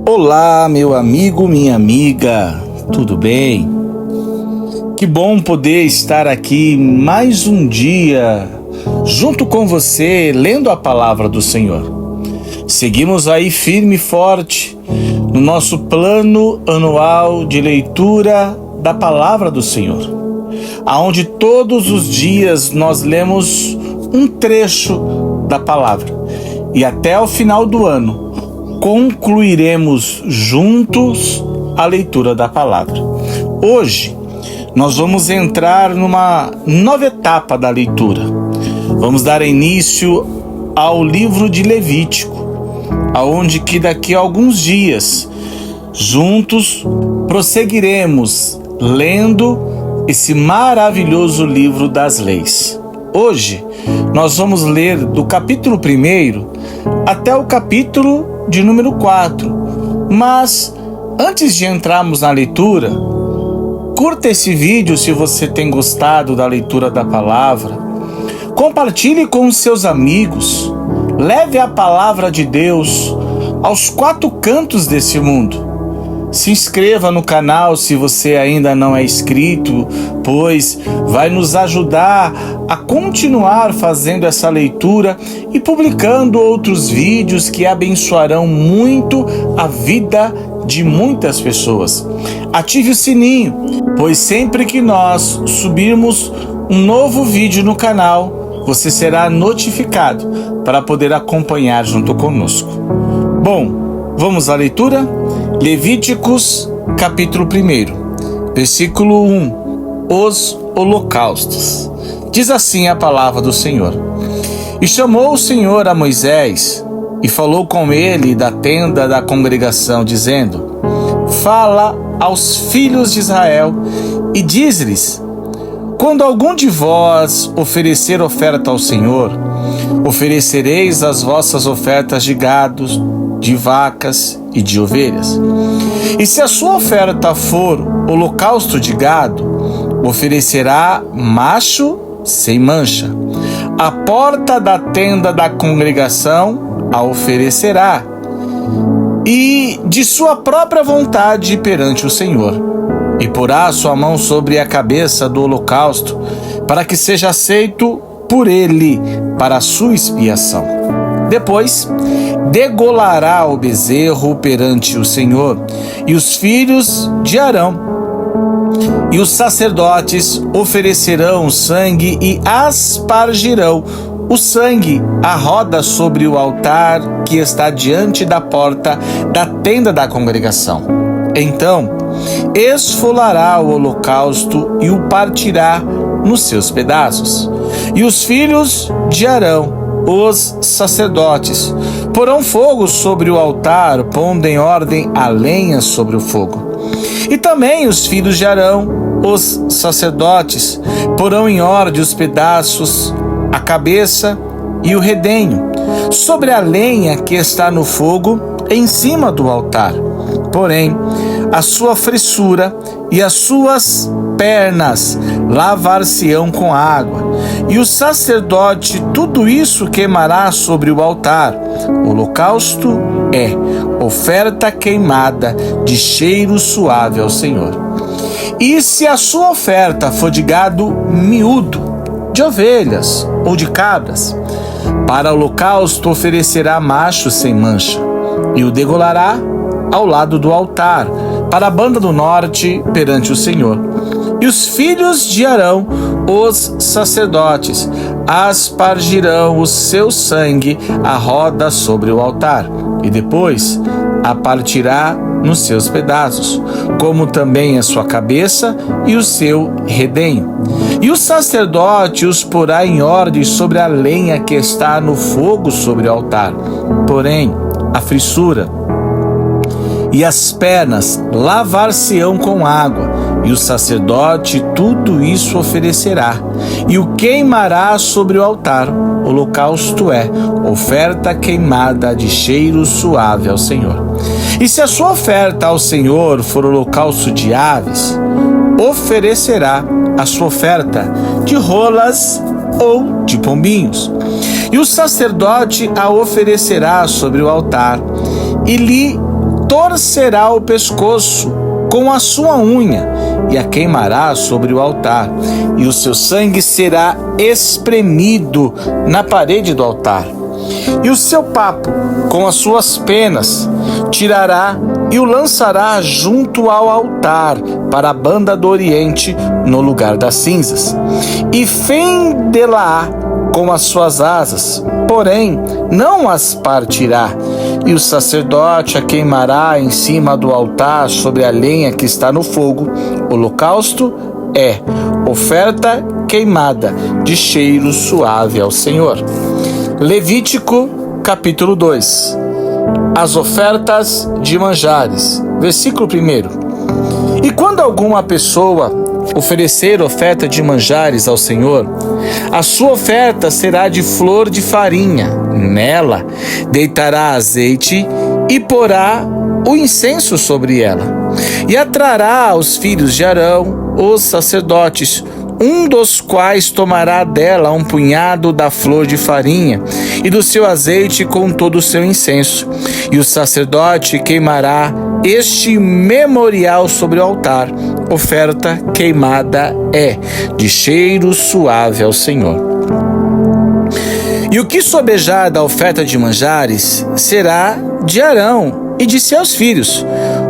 Olá, meu amigo, minha amiga, tudo bem? Que bom poder estar aqui mais um dia junto com você, lendo a palavra do Senhor. Seguimos aí firme e forte no nosso plano anual de leitura da palavra do Senhor, aonde todos os dias nós lemos um trecho da palavra e até o final do ano concluiremos juntos a leitura da palavra. Hoje nós vamos entrar numa nova etapa da leitura. Vamos dar início ao livro de Levítico, aonde que daqui a alguns dias juntos prosseguiremos lendo esse maravilhoso livro das leis. Hoje nós vamos ler do capítulo 1 até o capítulo de número 4. Mas antes de entrarmos na leitura, curta esse vídeo se você tem gostado da leitura da palavra. Compartilhe com os seus amigos. Leve a palavra de Deus aos quatro cantos desse mundo. Se inscreva no canal se você ainda não é inscrito, pois vai nos ajudar a continuar fazendo essa leitura e publicando outros vídeos que abençoarão muito a vida de muitas pessoas. Ative o sininho, pois sempre que nós subirmos um novo vídeo no canal, você será notificado para poder acompanhar junto conosco. Bom, vamos à leitura? Levíticos, capítulo 1, versículo 1, os holocaustos. Diz assim a palavra do Senhor. E chamou o Senhor a Moisés, e falou com ele da tenda da congregação, dizendo: Fala aos filhos de Israel, e diz-lhes: Quando algum de vós oferecer oferta ao Senhor, oferecereis as vossas ofertas de gados, de vacas e de ovelhas. E se a sua oferta for holocausto de gado, oferecerá macho sem mancha. A porta da tenda da congregação a oferecerá, e de sua própria vontade perante o Senhor. E porá sua mão sobre a cabeça do holocausto, para que seja aceito por ele para a sua expiação. Depois degolará o bezerro perante o Senhor, e os filhos de Arão e os sacerdotes oferecerão o sangue e aspargirão o sangue à roda sobre o altar que está diante da porta da tenda da congregação. Então esfolará o holocausto e o partirá nos seus pedaços. E os filhos de Arão, os sacerdotes, porão fogo sobre o altar, pondo em ordem a lenha sobre o fogo. E também os filhos de Arão, os sacerdotes, porão em ordem os pedaços, a cabeça e o redenho, sobre a lenha que está no fogo, em cima do altar. Porém, a sua fressura e as suas pernas lavar-se-ão com água, e o sacerdote tudo isso queimará sobre o altar. O holocausto é oferta queimada de cheiro suave ao Senhor. E se a sua oferta for de gado miúdo, de ovelhas ou de cabras, para o holocausto oferecerá macho sem mancha, e o degolará ao lado do altar, para a banda do norte perante o Senhor. E os filhos de Arão, os sacerdotes, aspargirão o seu sangue à roda sobre o altar, e depois a partirá nos seus pedaços, como também a sua cabeça e o seu redenho. E o sacerdote os porá em ordem sobre a lenha que está no fogo sobre o altar. Porém, a frissura e as pernas lavar-se-ão com água, e o sacerdote tudo isso oferecerá, e o queimará sobre o altar. O holocausto é oferta queimada de cheiro suave ao Senhor. E se a sua oferta ao Senhor for holocausto de aves, oferecerá a sua oferta de rolas ou de pombinhos. E o sacerdote a oferecerá sobre o altar, e lhe torcerá o pescoço com a sua unha e a queimará sobre o altar, e o seu sangue será espremido na parede do altar. E o seu papo com as suas penas tirará e o lançará junto ao altar para a banda do oriente, no lugar das cinzas, e fendê-la com as suas asas, porém não as partirá. E o sacerdote a queimará em cima do altar sobre a lenha que está no fogo. Holocausto é oferta queimada de cheiro suave ao Senhor. Levítico capítulo 2. As ofertas de manjares. Versículo 1. E quando alguma pessoa oferecer oferta de manjares ao Senhor, a sua oferta será de flor de farinha. Nela deitará azeite e porá o incenso sobre ela. E atrará aos filhos de Arão, os sacerdotes, um dos quais tomará dela um punhado da flor de farinha e do seu azeite com todo o seu incenso. E o sacerdote queimará este memorial sobre o altar. Oferta queimada é de cheiro suave ao Senhor. E o que sobejar da oferta de manjares será de Arão e de seus filhos.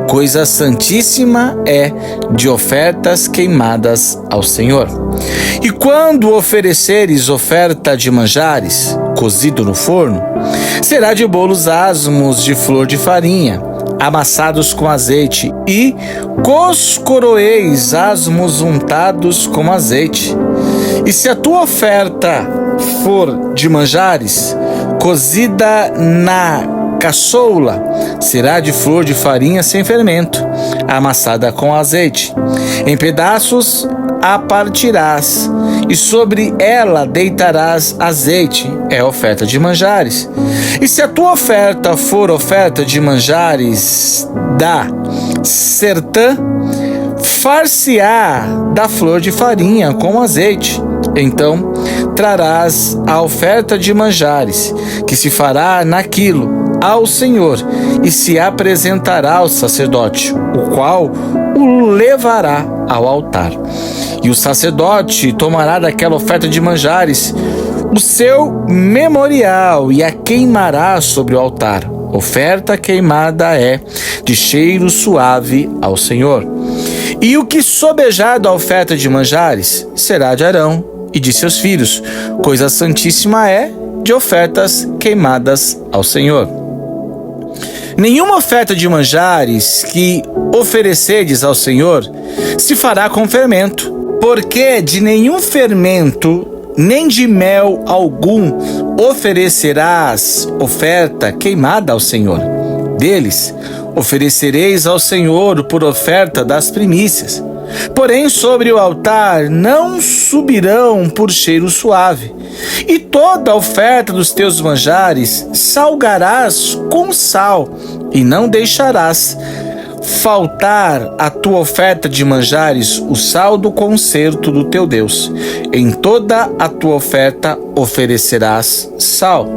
Coisa santíssima é de ofertas queimadas ao Senhor. E quando ofereceres oferta de manjares, cozido no forno, será de bolos asmos de flor de farinha, amassados com azeite, e coscoroeis asmos untados com azeite. E se a tua oferta for de manjares, cozida na caçoula, será de flor de farinha sem fermento, amassada com azeite. Em pedaços a partirás, e sobre ela deitarás azeite, é oferta de manjares. E se a tua oferta for oferta de manjares da sertã, far-se-á da flor de farinha com azeite. Então trarás a oferta de manjares, que se fará naquilo, ao Senhor, e se apresentará ao sacerdote, o qual o levará ao altar. E o sacerdote tomará daquela oferta de manjares o seu memorial e a queimará sobre o altar. Oferta queimada é de cheiro suave ao Senhor. E o que sobejar da oferta de manjares será de Arão e de seus filhos. Coisa santíssima é de ofertas queimadas ao Senhor. Nenhuma oferta de manjares que oferecedes ao Senhor se fará com fermento, porque de nenhum fermento, nem de mel algum oferecerás oferta queimada ao Senhor. Deles oferecereis ao Senhor por oferta das primícias. Porém, sobre o altar não subirão por cheiro suave. E toda a oferta dos teus manjares salgarás com sal, e não deixarás faltar a tua oferta de manjares o sal do concerto do teu Deus. Em toda a tua oferta oferecerás sal.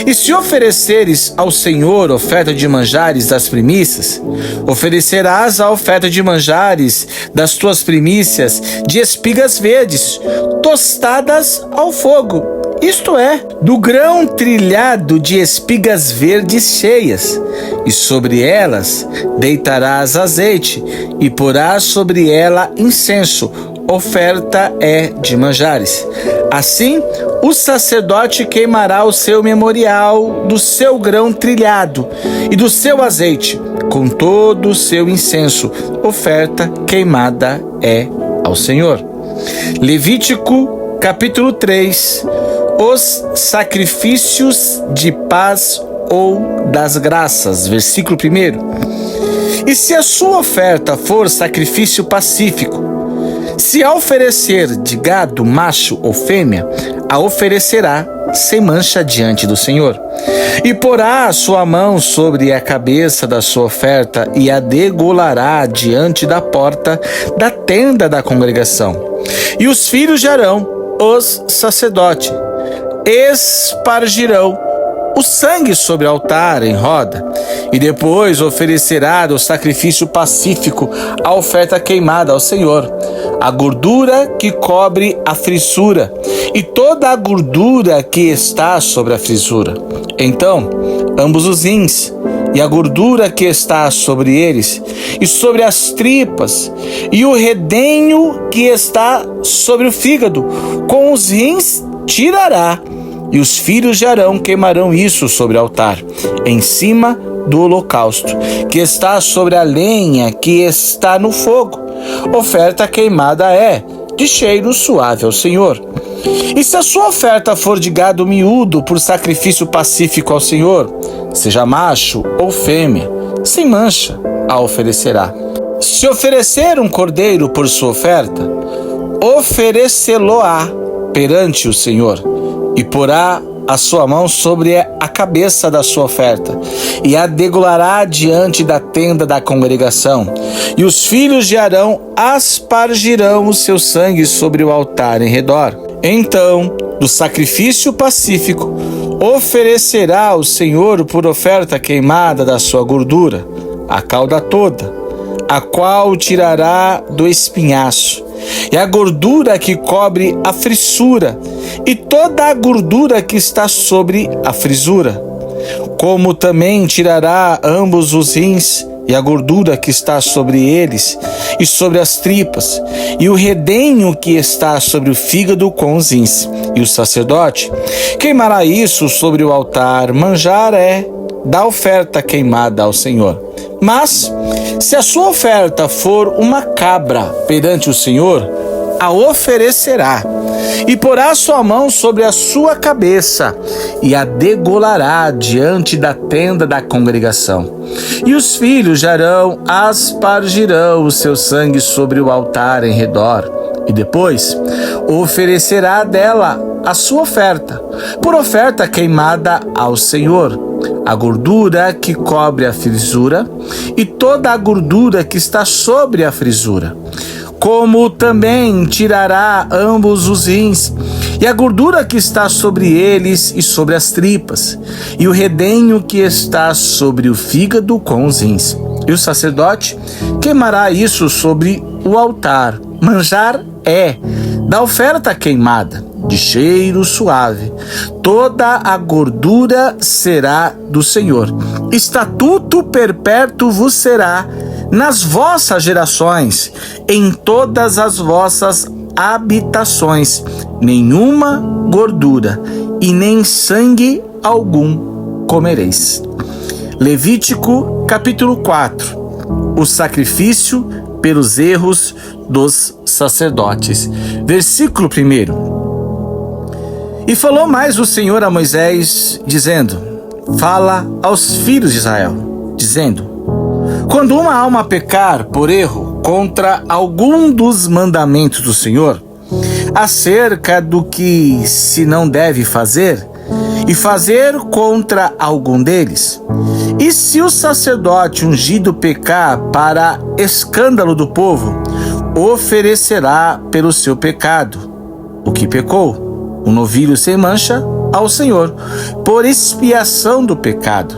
E se ofereceres ao Senhor oferta de manjares das primícias, oferecerás a oferta de manjares das tuas primícias de espigas verdes, tostadas ao fogo, isto é, do grão trilhado de espigas verdes cheias, e sobre elas deitarás azeite, e porás sobre ela incenso, oferta é de manjares. Assim, o sacerdote queimará o seu memorial do seu grão trilhado e do seu azeite, com todo o seu incenso, oferta queimada é ao Senhor. Levítico capítulo 3. Os sacrifícios de paz ou das graças. Versículo 1. E se a sua oferta for sacrifício pacífico, se a oferecer de gado macho ou fêmea, a oferecerá sem mancha diante do Senhor. E porá a sua mão sobre a cabeça da sua oferta e a degolará diante da porta da tenda da congregação. E os filhos de Arão, os sacerdotes, espargirão o sangue sobre o altar em roda, e depois oferecerá do sacrifício pacífico a oferta queimada ao Senhor, a gordura que cobre a fissura, e toda a gordura que está sobre a fissura. Então, ambos os rins, e a gordura que está sobre eles, e sobre as tripas, e o redenho que está sobre o fígado, com os rins tirará, e os filhos de Arão queimarão isso sobre o altar, em cima do holocausto, que está sobre a lenha que está no fogo. Oferta queimada é de cheiro suave ao Senhor. E se a sua oferta for de gado miúdo por sacrifício pacífico ao Senhor, seja macho ou fêmea, sem mancha a oferecerá. Se oferecer um cordeiro por sua oferta, oferecê-lo-á perante o Senhor, e porá a sua mão sobre a cabeça da sua oferta, e a degolará diante da tenda da congregação. E os filhos de Arão aspargirão o seu sangue sobre o altar em redor. Então, do sacrifício pacífico, oferecerá ao Senhor por oferta queimada da sua gordura, a cauda toda, a qual tirará do espinhaço, e a gordura que cobre a fissura, e toda a gordura que está sobre a fissura, como também tirará ambos os rins, e a gordura que está sobre eles, e sobre as tripas, e o redenho que está sobre o fígado com os rins. E o sacerdote queimará isso sobre o altar, manjar é da oferta queimada ao Senhor. Mas, se a sua oferta for uma cabra perante o Senhor, a oferecerá, e porá sua mão sobre a sua cabeça, e a degolará diante da tenda da congregação. E os filhos de Arão aspargirão o seu sangue sobre o altar em redor, e depois oferecerá dela a sua oferta, por oferta queimada ao Senhor, a gordura que cobre a fissura, e toda a gordura que está sobre a fissura, como também tirará ambos os rins, e a gordura que está sobre eles e sobre as tripas, e o redenho que está sobre o fígado com os rins. E o sacerdote queimará isso sobre o altar. Manjar é da oferta queimada, de cheiro suave. Toda a gordura será do Senhor. Estatuto perpétuo vos será nas vossas gerações, em todas as vossas habitações, nenhuma gordura e nem sangue algum comereis. Levítico capítulo 4. O sacrifício pelos erros dos sacerdotes. Versículo 1. E falou mais o Senhor a Moisés, dizendo: fala aos filhos de Israel, dizendo: quando uma alma pecar por erro contra algum dos mandamentos do Senhor, acerca do que se não deve fazer, e fazer contra algum deles, e se o sacerdote ungido pecar para escândalo do povo, oferecerá pelo seu pecado o que pecou, um novilho sem mancha ao Senhor, por expiação do pecado.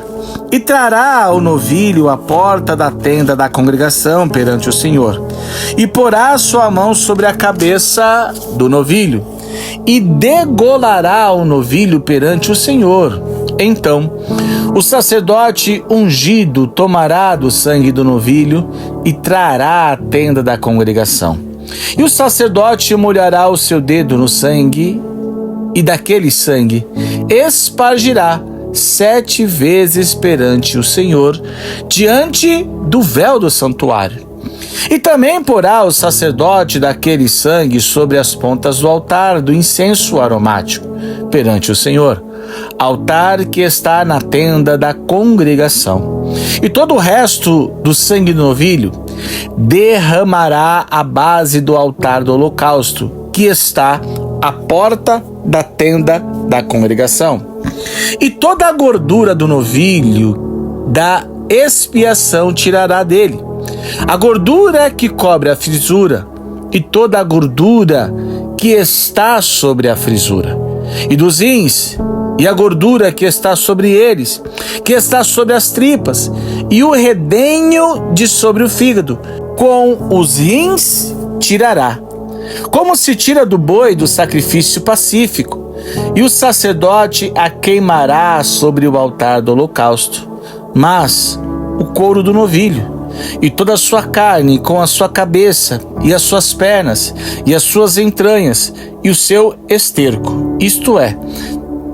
E trará o novilho à porta da tenda da congregação perante o Senhor, e porá sua mão sobre a cabeça do novilho, e degolará o novilho perante o Senhor. Então, o sacerdote ungido tomará do sangue do novilho e trará à tenda da congregação. E o sacerdote molhará o seu dedo no sangue, e daquele sangue espargirá 7 vezes perante o Senhor, diante do véu do santuário. E também porá o sacerdote daquele sangue sobre as pontas do altar do incenso aromático, perante o Senhor, altar que está na tenda da congregação. E todo o resto do sangue do novilho derramará à base do altar do holocausto, que está à porta da tenda da congregação. E toda a gordura do novilho da expiação tirará dele, a gordura que cobre a fissura, e toda a gordura que está sobre a fissura, e dos rins, e a gordura que está sobre eles, que está sobre as tripas, e o redenho de sobre o fígado, com os rins tirará, como se tira do boi do sacrifício pacífico, e o sacerdote a queimará sobre o altar do holocausto. Mas o couro do novilho, e toda a sua carne, com a sua cabeça, e as suas pernas, e as suas entranhas, e o seu esterco, isto é,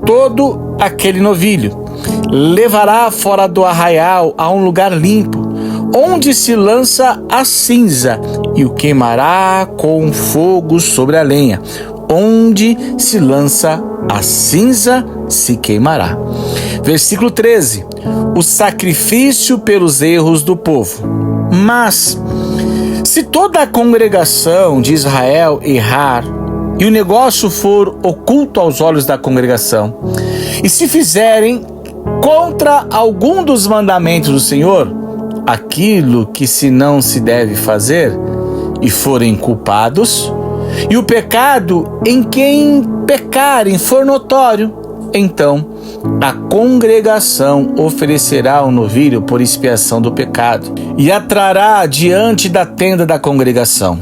todo aquele novilho, levará fora do arraial a um lugar limpo, onde se lança a cinza, e o queimará com fogo sobre a lenha. Onde se lança a cinza, se queimará. Versículo 13. O sacrifício pelos erros do povo. Mas, se toda a congregação de Israel errar, e o negócio for oculto aos olhos da congregação, e se fizerem contra algum dos mandamentos do Senhor, aquilo que se não se deve fazer, e forem culpados, e o pecado em quem pecarem for notório, então a congregação oferecerá um novilho por expiação do pecado, e a trará diante da tenda da congregação.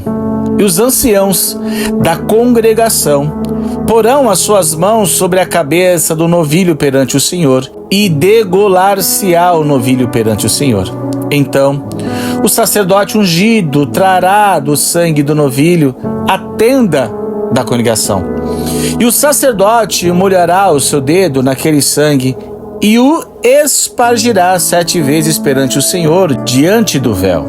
E os anciãos da congregação porão as suas mãos sobre a cabeça do novilho perante o Senhor, e degolar-se-á o novilho perante o Senhor. Então o sacerdote ungido trará do sangue do novilho a tenda da congregação. E o sacerdote molhará o seu dedo naquele sangue e o espargirá 7 vezes perante o Senhor diante do véu.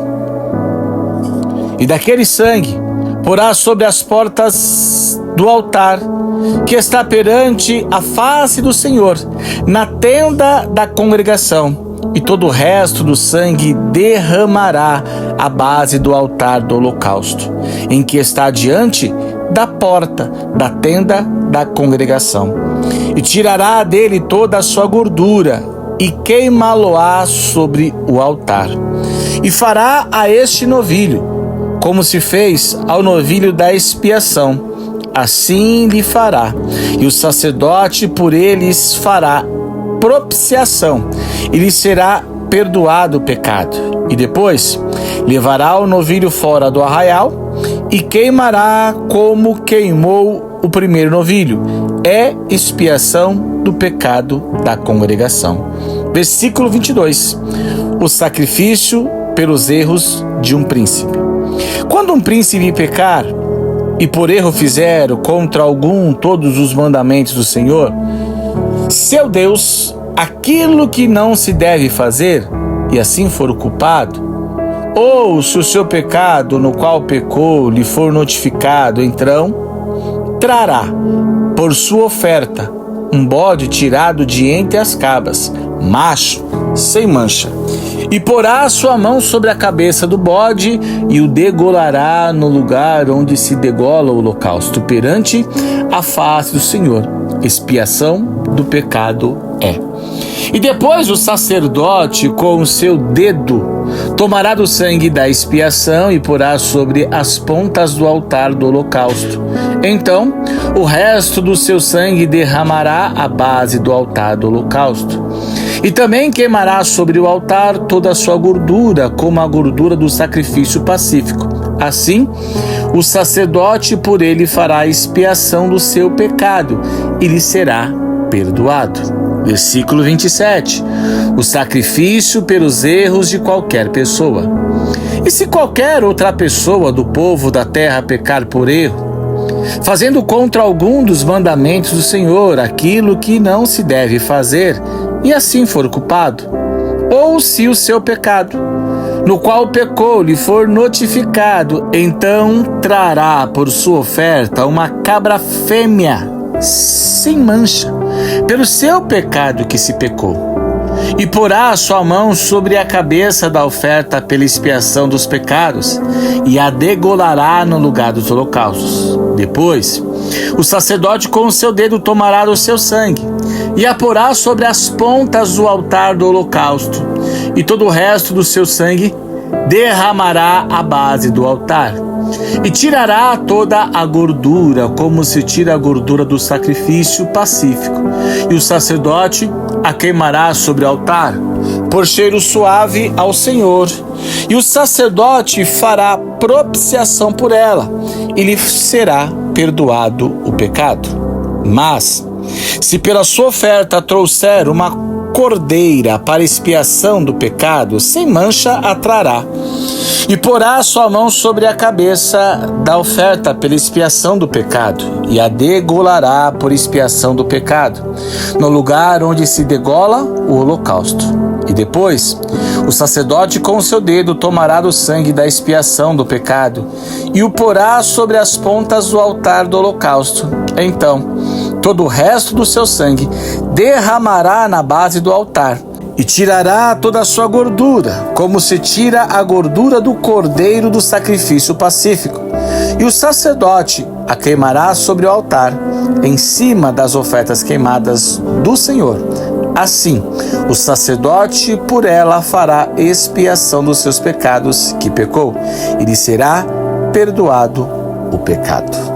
E daquele sangue porá sobre as portas do altar que está perante a face do Senhor, na tenda da congregação. E todo o resto do sangue derramará à base do altar do holocausto, em que está diante da porta da tenda da congregação. E tirará dele toda a sua gordura, e queimá-lo-á sobre o altar. E fará a este novilho, como se fez ao novilho da expiação, assim lhe fará. E o sacerdote por eles fará propiciação, e lhe será perdoado o pecado. E depois levará o novilho fora do arraial e queimará como queimou o primeiro novilho. É expiação do pecado da congregação. Versículo 22. O sacrifício pelos erros de um príncipe. Quando um príncipe pecar e por erro fizer contra algum todos os mandamentos do Senhor, seu Deus, aquilo que não se deve fazer, e assim for o culpado, ou se o seu pecado no qual pecou lhe for notificado, então trará por sua oferta um bode tirado de entre as cabras, macho, sem mancha, e porá a sua mão sobre a cabeça do bode e o degolará no lugar onde se degola o holocausto perante a face do Senhor. Expiação do pecado é. E depois o sacerdote com o seu dedo tomará do sangue da expiação e porá sobre as pontas do altar do holocausto. Então o resto do seu sangue derramará à base do altar do holocausto. E também queimará sobre o altar toda a sua gordura, como a gordura do sacrifício pacífico. Assim, o sacerdote por ele fará a expiação do seu pecado e lhe será perdoado. Versículo 27. O sacrifício pelos erros de qualquer pessoa. E se qualquer outra pessoa do povo da terra pecar por erro, fazendo contra algum dos mandamentos do Senhor aquilo que não se deve fazer, e assim for culpado, ou se o seu pecado, no qual pecou, lhe for notificado, então trará por sua oferta uma cabra fêmea, sem mancha, pelo seu pecado que se pecou. E porá a sua mão sobre a cabeça da oferta pela expiação dos pecados, e a degolará no lugar dos holocaustos. Depois, o sacerdote com o seu dedo tomará do seu sangue, e a porá sobre as pontas do altar do holocausto, e todo o resto do seu sangue derramará à base do altar. E tirará toda a gordura, como se tira a gordura do sacrifício pacífico. E o sacerdote a queimará sobre o altar, por cheiro suave ao Senhor. E o sacerdote fará propiciação por ela, e lhe será perdoado o pecado. Mas, se pela sua oferta trouxer uma cordeira para expiação do pecado, sem mancha a trará, e porá a sua mão sobre a cabeça da oferta pela expiação do pecado, e a degolará por expiação do pecado, no lugar onde se degola o holocausto. E depois, o sacerdote com o seu dedo tomará do sangue da expiação do pecado, e o porá sobre as pontas do altar do holocausto. Então, todo o resto do seu sangue derramará na base do altar, e tirará toda a sua gordura, como se tira a gordura do cordeiro do sacrifício pacífico. E o sacerdote a queimará sobre o altar, em cima das ofertas queimadas do Senhor. Assim, o sacerdote por ela fará expiação dos seus pecados que pecou, e lhe será perdoado o pecado.